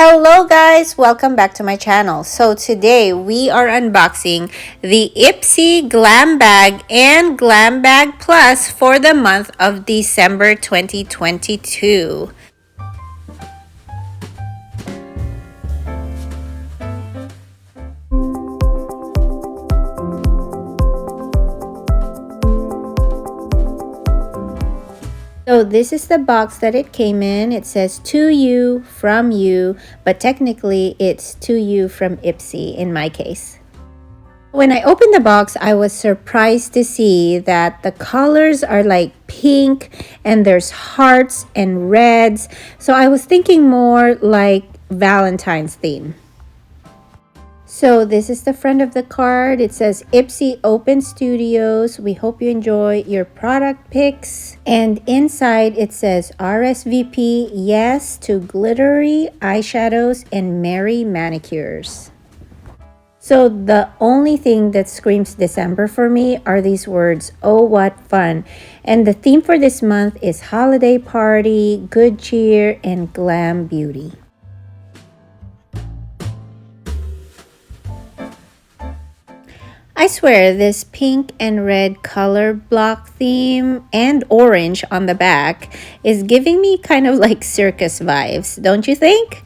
Hello guys, welcome back to my channel. So today we are unboxing the Ipsy Glam Bag and Glam Bag Plus for the month of December 2022. So this is the box that it came in. It says to you, from you, but technically it's to you from Ipsy in my case. When I opened the box, I was surprised to see that the colors are like pink and there's hearts and reds. So I was thinking more like Valentine's theme. So this is the front of the card. It says Ipsy Open Studios. We hope you enjoy your product picks. And inside it says RSVP yes to glittery eyeshadows and merry manicures. So the only thing that screams December for me are these words, oh what fun. And the theme for this month is holiday party, good cheer, and glam beauty. I swear this pink and red color block theme and orange on the back is giving me kind of like circus vibes, don't you think?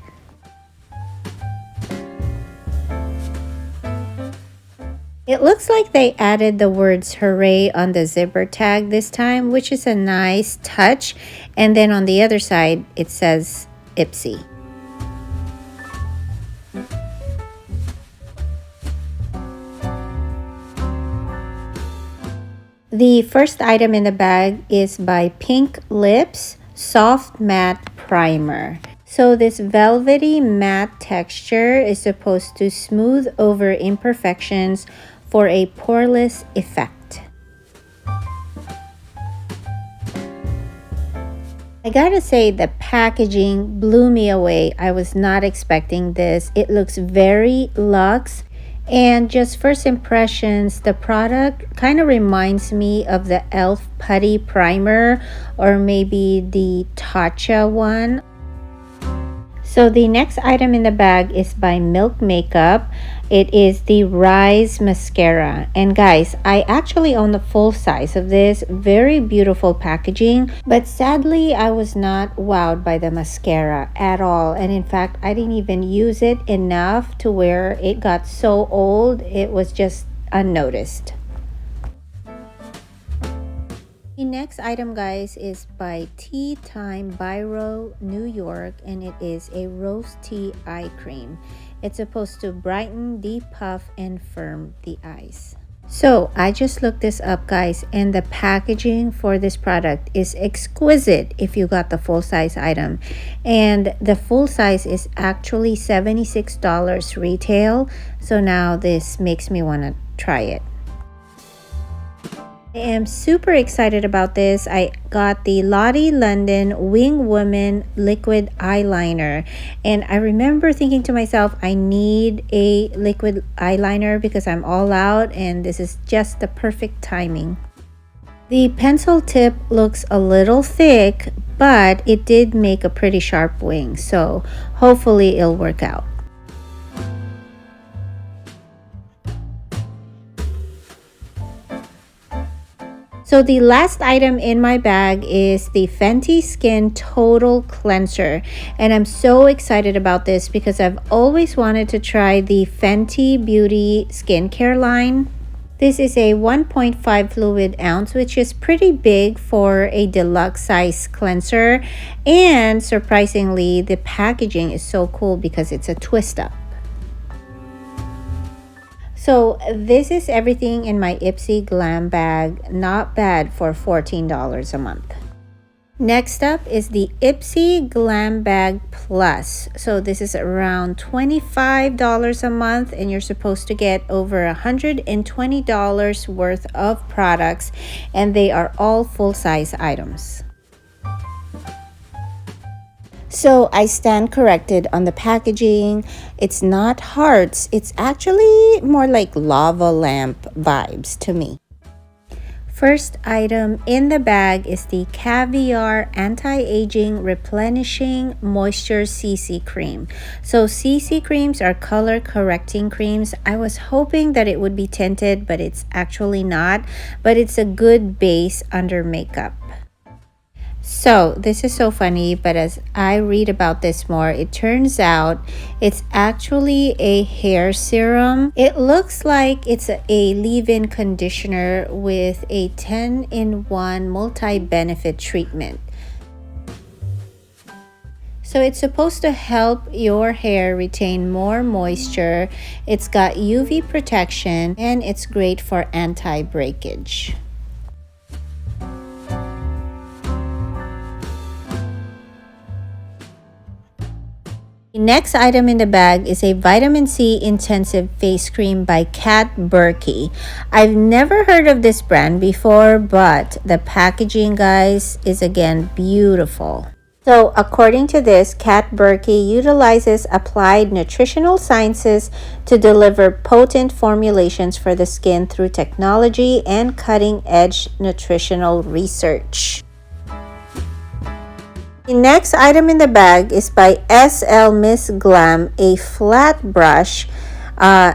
It looks like they added the words hooray on the zipper tag this time, which is a nice touch. And then on the other side, it says Ipsy. The first item in the bag is by Pink Lips Soft Matte Primer. So this velvety matte texture is supposed to smooth over imperfections for a poreless effect. I gotta say the packaging blew me away. I was not expecting this. It looks very luxe. And just first impressions, the product kind of reminds me of the e.l.f. Putty Primer or maybe the Tatcha one. So the next item in the bag is by Milk Makeup. It is the Rise Mascara. And guys, I actually own the full size of this. Very beautiful packaging. But sadly, I was not wowed by the mascara at all. And in fact, I didn't even use it enough to where it got so old. It was just unnoticed. The next item, guys, is by Tea Time Biro New York, and it is a rose tea eye cream. It's supposed to brighten, depuff, and firm the eyes. So I just looked this up, guys, and the packaging for this product is exquisite if you got the full size item. And the full size is actually $76 retail. So now this makes me want to try it. I am super excited about this. I got the Lottie London Wing Woman liquid eyeliner, and I remember thinking to myself, I need a liquid eyeliner because I'm all out, and this is just the perfect timing. The pencil tip looks a little thick, but it did make a pretty sharp wing, so hopefully it'll work out. So the last item in my bag is the Fenty Skin Total Cleanser. And I'm so excited about this because I've always wanted to try the Fenty Beauty skincare line. This is a 1.5 fluid ounce, which is pretty big for a deluxe size cleanser. And surprisingly, the packaging is so cool because it's a twist up. So this is everything in my Ipsy Glam bag. Not bad for $14 a month. Next up is the Ipsy Glam Bag Plus. So this is around $25 a month, and you're supposed to get over $120 worth of products, and they are all full-size items. So I stand corrected on the packaging. It's not hearts. It's actually more like lava lamp vibes to me. First item in the bag is the Caviar Anti-Aging Replenishing Moisture CC Cream. So CC creams are color correcting creams. I was hoping that it would be tinted, but it's actually not. But it's a good base under makeup. So this is so funny, but as I read about this more, it turns out it's actually a hair serum. It looks like it's a leave-in conditioner with a 10-in-1 multi-benefit treatment. So it's supposed to help your hair retain more moisture. It's got UV protection and it's great for anti-breakage. The next item in the bag is a vitamin C intensive face cream by Kat Berkey. I've never heard of this brand before, but the packaging, guys, is again beautiful. So according to this, Kat Berkey utilizes applied nutritional sciences to deliver potent formulations for the skin through technology and cutting-edge nutritional research. The next item in the bag is by SL Miss Glam, a flat brush,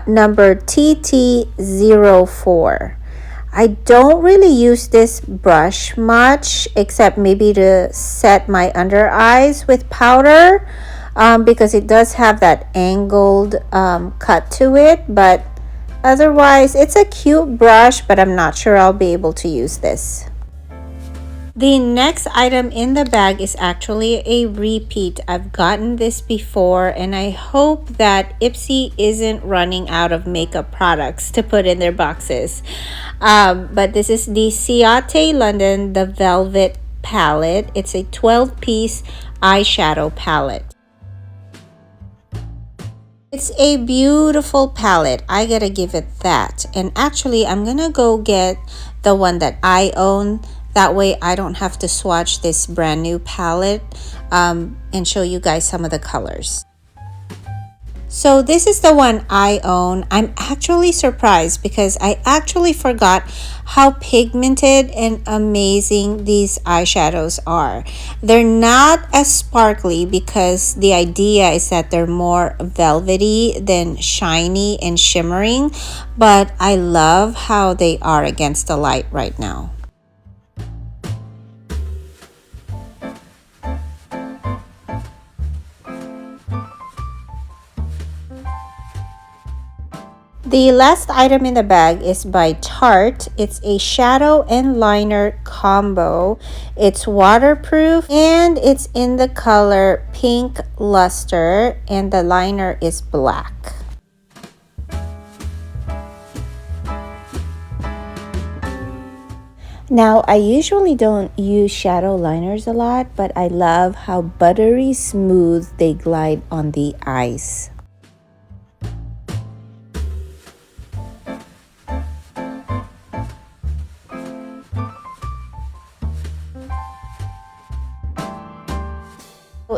number TT04. I don't really use this brush much, except maybe to set my under eyes with powder, because it does have that angled cut to it. But otherwise, it's a cute brush, but I'm not sure I'll be able to use this. The next item in the bag is actually a repeat. I've gotten this before, and I hope that Ipsy isn't running out of makeup products to put in their boxes. But this is the Ciate London The Velvet palette. It's a 12-piece eyeshadow palette. It's a beautiful palette. I gotta give it that. And actually, I'm gonna go get the one that I own. That way I don't have to swatch this brand new palette and show you guys some of the colors. So this is the one I own. I'm actually surprised because I actually forgot how pigmented and amazing these eyeshadows are. They're not as sparkly because the idea is that they're more velvety than shiny and shimmering, but I love how they are against the light right now. The last item in the bag is by Tarte. It's a shadow and liner combo. It's waterproof and it's in the color Pink Luster, and the liner is black. Now, I usually don't use shadow liners a lot, but I love how buttery smooth they glide on the eyes.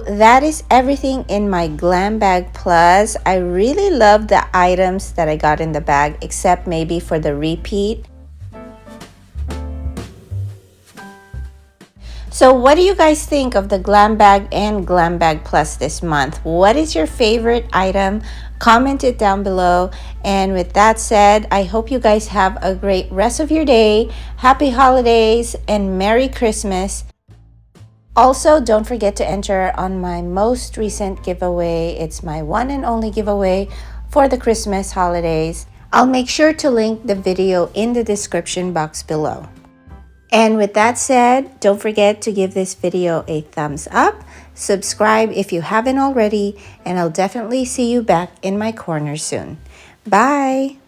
That is everything in my Glambag Plus. I really love the items that I got in the bag, except maybe for the repeat. So what do you guys think of the Glambag and Glambag Plus this month? What is your favorite item? Comment it down below. And with that said, I hope you guys have a great rest of your day. Happy holidays and Merry Christmas. Also, don't forget to enter on my most recent giveaway. It's my one and only giveaway for the Christmas holidays. I'll make sure to link the video in the description box below. And with that said, don't forget to give this video a thumbs up, subscribe if you haven't already, and I'll definitely see you back in my corner soon. Bye!